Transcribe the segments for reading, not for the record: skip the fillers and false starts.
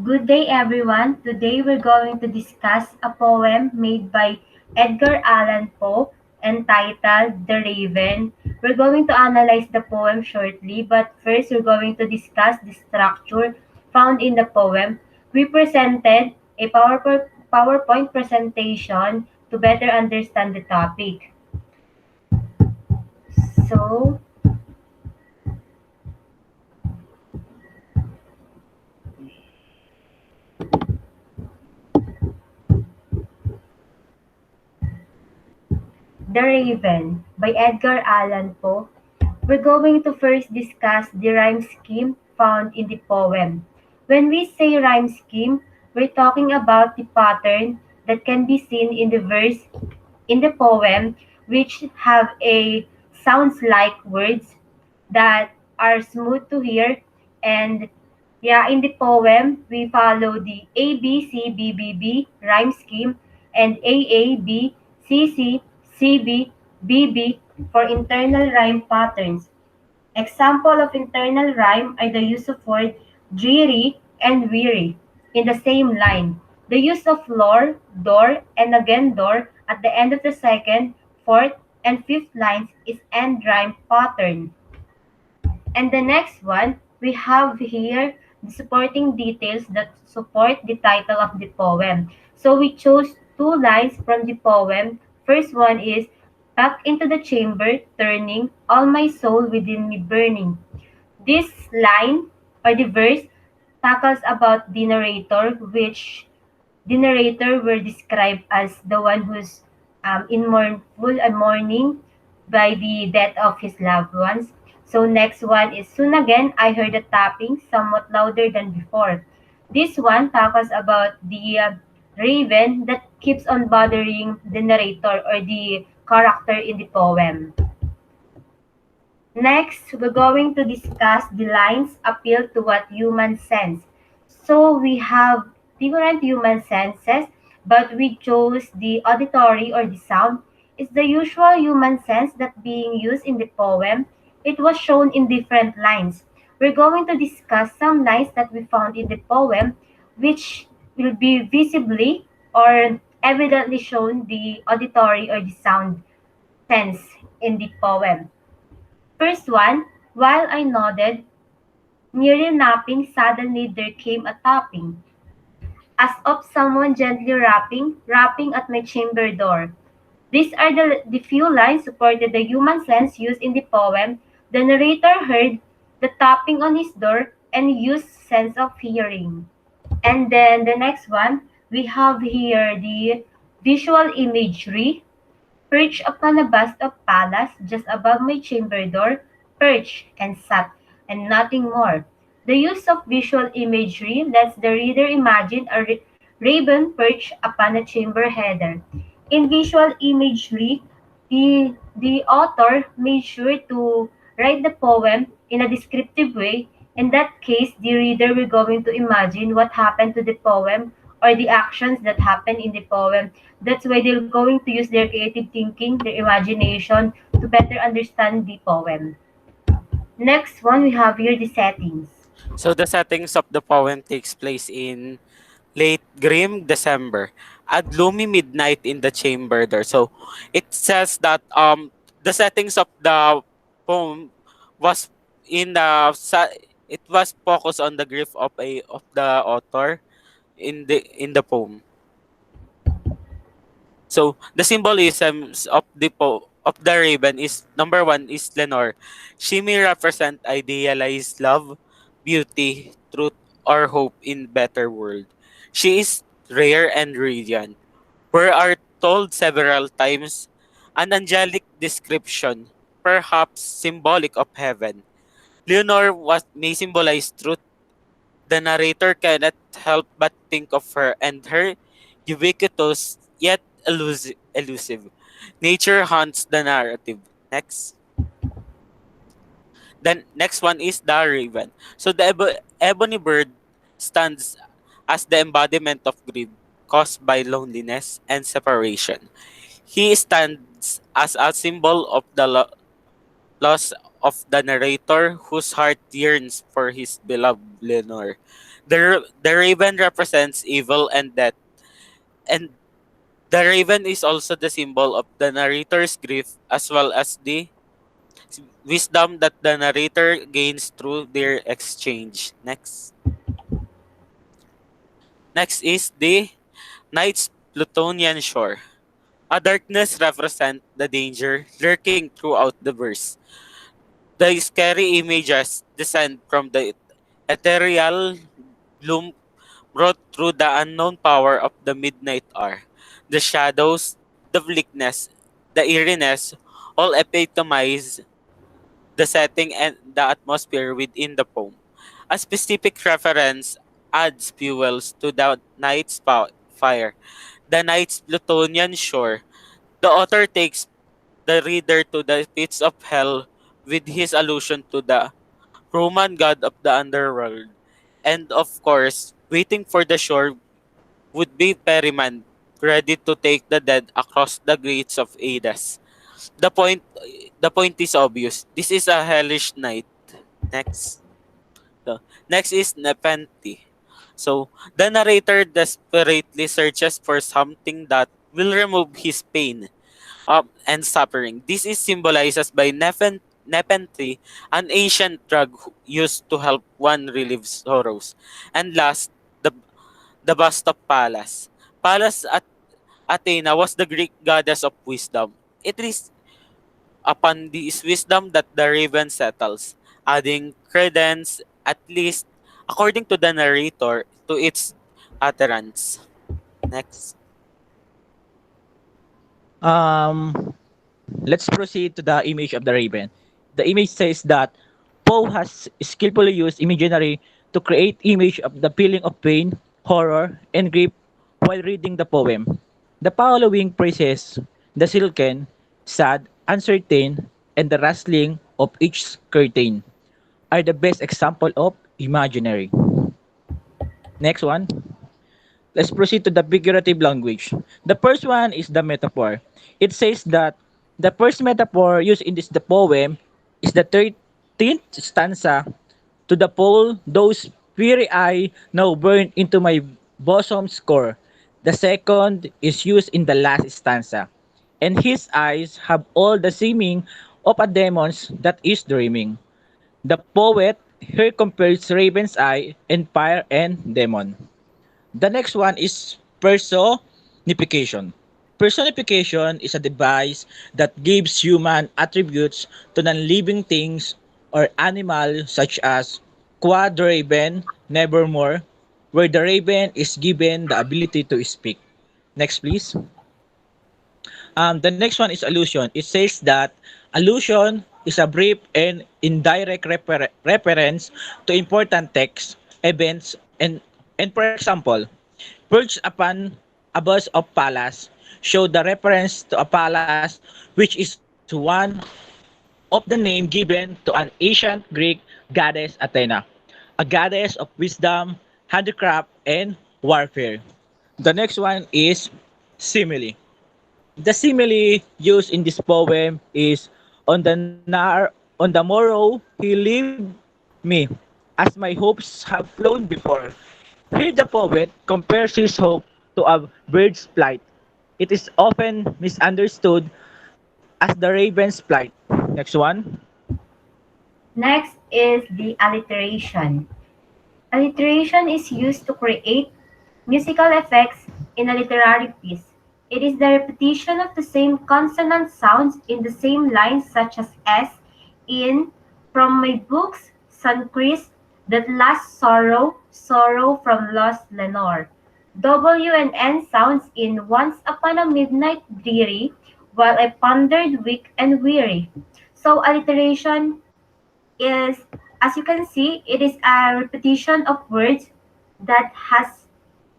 Good day, everyone. Today we're going to discuss a poem made by Edgar Allan Poe entitled The Raven. We're going to analyze the poem shortly, but first we're going to discuss the structure found in the poem. We presented a PowerPoint presentation to better understand the topic. So, The Raven by Edgar Allan Poe. We're going to first discuss the rhyme scheme found in the poem. When we say rhyme scheme, we're talking about the pattern that can be seen in the verse in the poem, which have a sounds like words that are smooth to hear. And yeah, in the poem we follow the ABCBBB rhyme scheme and AABCCCBBB for internal rhyme patterns. Example of internal rhyme are the use of word dreary and weary in the same line. The use of lore, door, and again door at the end of the second, fourth, and fifth lines is end rhyme pattern. And the next one, we have here the supporting details that support the title of the poem. So we chose two lines from the poem. First one is, back into the chamber, turning, all my soul within me burning. This line or the verse tackles about the narrator, which the narrator were described as the one who's in mournful and mourning by the death of his loved ones. So next one is, soon again I heard a tapping somewhat louder than before. This one tackles about the raven that keeps on bothering the narrator or the character in the poem. Next, we're going to discuss the lines appeal to what human sense. So we have different human senses, but we chose the auditory or the sound. It's the usual human sense that being used in the poem. It was shown in different lines. We're going to discuss some lines that we found in the poem, which will be visibly or evidently shown the auditory or the sound sense in the poem. First one, while I nodded, merely napping, suddenly there came a tapping, as of someone gently rapping at my chamber door. These are the few lines supported the human sense used in the poem. The narrator heard the tapping on his door and used sense of hearing. And then the next one, we have here the visual imagery. Perched upon a bust of Pallas just above my chamber door, perched and sat, and nothing more. The use of visual imagery lets the reader imagine a raven perched upon a chamber header. In visual imagery, the author made sure to write the poem in a descriptive way. In that case, the reader will going to imagine what happened to the poem or the actions that happen in the poem. That's why they're going to use their creative thinking, their imagination to better understand the poem. Next one, we have here the settings. So the settings of the poem takes place in late grim December, a gloomy midnight in the chamber there. So it says that the settings of the poem was it was focused on the grief of the author in the poem. So the symbolisms of of the raven is number one is Lenore. She may represent idealized love, beauty, truth, or hope in better world. She is rare and radiant. We are told several times an angelic description, perhaps symbolic of heaven. Leonore was may symbolize truth. The narrator cannot help but think of her and her ubiquitous yet elusive. Nature haunts the narrative. Next. Then next one is the raven. So the ebony bird stands as the embodiment of grief caused by loneliness and separation. He stands as a symbol of the loss of the narrator whose heart yearns for his beloved Lenore. The raven represents evil and death, and the raven is also the symbol of the narrator's grief as well as the wisdom that the narrator gains through their exchange. Next is the night's Plutonian shore. A darkness represents the danger lurking throughout the verse. The scary images descend from the ethereal gloom brought through the unknown power of the midnight hour. The shadows, the bleakness, the eeriness all epitomize the setting and the atmosphere within the poem. A specific reference adds fuels to the night's fire. The night's Plutonian shore. The author takes the reader to the pits of hell with his allusion to the Roman god of the underworld. And of course, waiting for the shore would be Perryman, ready to take the dead across the gates of Hades. The point the point is obvious. This is a hellish night. Next. So, next is Nepenthe. So, the narrator desperately searches for something that will remove his pain and suffering. This is symbolized by Nepenthe, an ancient drug used to help one relieve sorrows. And last, the, the bust of Pallas. Pallas at Athena was the Greek goddess of wisdom. It is upon this wisdom that the raven settles, adding credence, at least according to the narrator, to its utterance. Next. Um, let's proceed to the image of the raven. The image says that Poe has skillfully used imaginary to create image of the feeling of pain, horror, and grief while reading the poem. The following praises the silken, sad, uncertain, and the rustling of each curtain are the best example of imaginary. Next one. Let's proceed to the figurative language. The first one is the metaphor. It says that the first metaphor used in the poem is the 13th stanza. To the pole, those weary eye now burn into my bosom's core. The second is used in the last stanza. And his eyes have all the seeming of a demon's that is dreaming. The poet here compares raven's eye and fire and demon. The next one is personification. Personification is a device that gives human attributes to non-living things or animal such as quad raven, nevermore, where the raven is given the ability to speak. Next, please. The next one is allusion. It says that allusion is a brief and indirect reference to important texts, events, and for example, perched upon a bust of Pallas show the reference to a palace which is one of the name given to an ancient Greek goddess Athena, a goddess of wisdom, handicraft, and warfare. The next one is simile. The simile used in this poem is on the morrow he leave me, as my hopes have flown before. Here the poet compares his hope to a bird's flight. It is often misunderstood as the raven's flight. Next one. Next is the alliteration. Alliteration is used to create musical effects in a literary piece. It is the repetition of the same consonant sounds in the same lines such as S in From My Books, Suncrist, That Last Sorrow, Sorrow from Lost Lenore. W and N sounds in Once Upon a Midnight Dreary, While I Pondered Weak and Weary. So alliteration is, as you can see, it is a repetition of words that has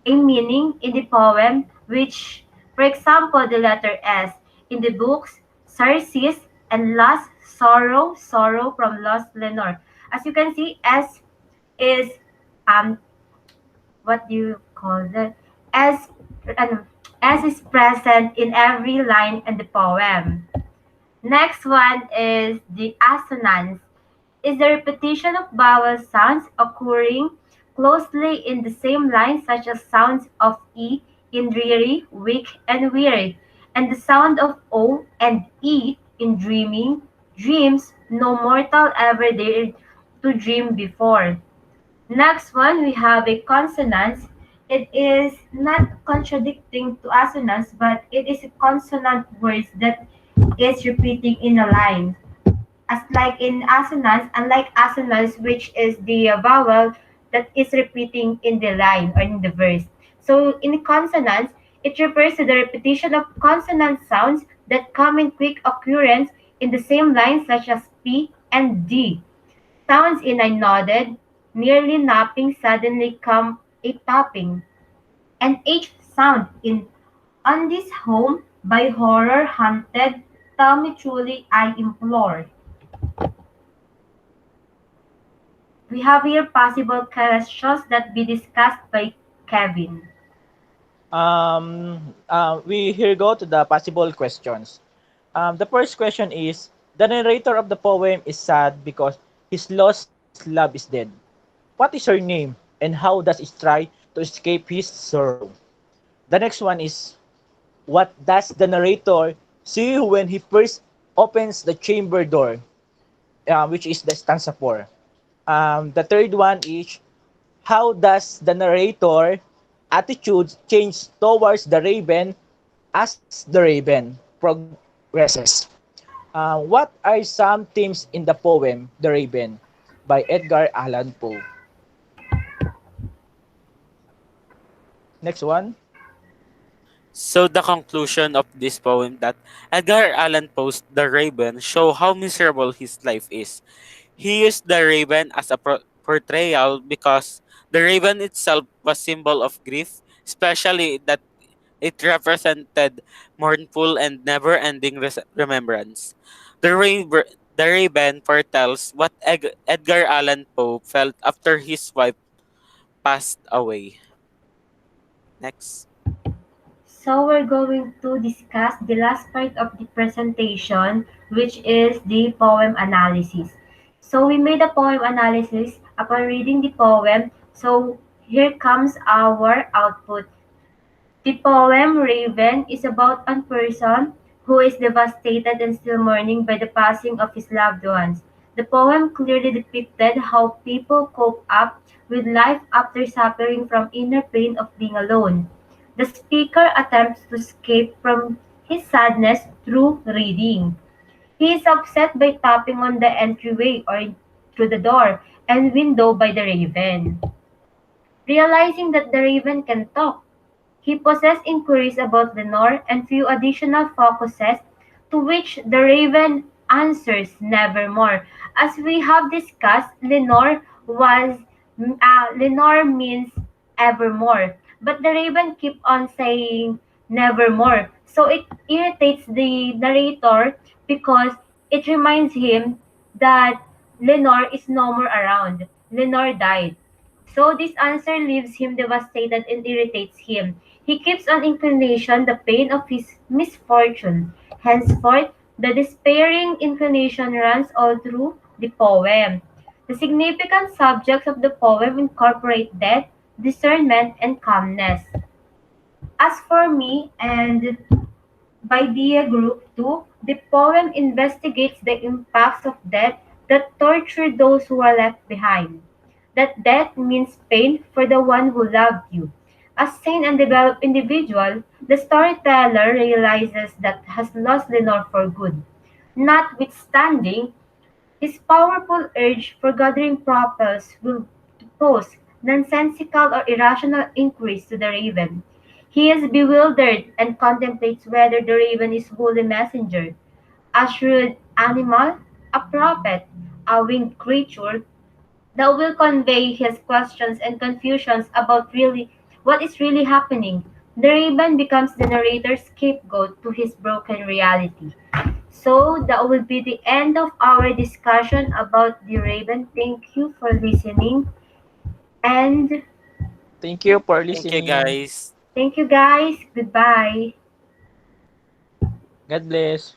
a meaning in the poem, which, for example, the letter S in the books, Sarsis and Lost Sorrow, Sorrow from Lost Lenore. As you can see, S is um what do you call that? S ano, S is present in every line in the poem. Next one is the assonance is the repetition of vowel sounds occurring closely in the same line such as sounds of E in dreary, weak, and weary, and the sound of O and E in dreaming, dreams no mortal ever dared to dream before. Next one, we have a consonance. It is not contradicting to assonance, but it is a consonant words that is repeating in a line. As like in assonance, unlike assonance, which is the vowel that is repeating in the line or in the verse. So in consonance, it refers to the repetition of consonant sounds that come in quick occurrence in the same line, such as P and D. Sounds in I nodded, nearly napping suddenly come a tapping. And H sound in on this home by horror hunted, tell me truly I implore. We have here possible questions that be discussed by Kevin. We here go to the possible questions. The first question is, the narrator of the poem is sad because his lost love is dead. What is her name and how does it try to escape his sorrow? The next one is, what does the narrator see when he first opens the chamber door, which is the stanza 4? The third one is, how does the narrator attitude change towards the raven as the raven progresses? What are some themes in the poem The Raven by Edgar Allan Poe? Next one. So the conclusion of this poem that Edgar Allan Poe's The Raven show how miserable his life is. He used the raven as a portrayal because the raven itself was symbol of grief, especially that it represented mournful and never-ending remembrance. The raven foretells what Edgar Allan Poe felt after his wife passed away. Next. So we're going to discuss the last part of the presentation, which is the poem analysis. So we made a poem analysis upon reading the poem. So here comes our output. The poem Raven is about a person who is devastated and still mourning by the passing of his loved ones. The poem clearly depicted how people cope up with life after suffering from inner pain of being alone. The speaker attempts to escape from his sadness through reading. He is upset by tapping on the entryway or through the door and window by the raven. Realizing that the raven can talk, he possessed inquiries about Lenore and few additional focuses, to which the Raven answers nevermore. As we have discussed, Lenore means evermore, but the Raven keep on saying nevermore. So it irritates the narrator because it reminds him that Lenore is no more around. Lenore died. So this answer leaves him devastated and irritates him. He keeps on inclination the pain of his misfortune. Henceforth, the despairing inclination runs all through the poem. The significant subjects of the poem incorporate death, discernment, and calmness. As for me and by the group 2, the poem investigates the impacts of death that torture those who are left behind. That death means pain for the one who loved you. As sane and developed individual, the storyteller realizes that has lost Lenore for good. Notwithstanding, his powerful urge for gathering propels will pose nonsensical or irrational inquiries to the raven. He is bewildered and contemplates whether the raven is wholly messenger, a shrewd animal, a prophet, a winged creature that will convey his questions and confusions about really what is really happening. The raven becomes the narrator's scapegoat to his broken reality. So that will be the end of our discussion about the raven. Thank you for listening and Thank you for Thank you, listening. guys. thank you guys. Goodbye. God bless.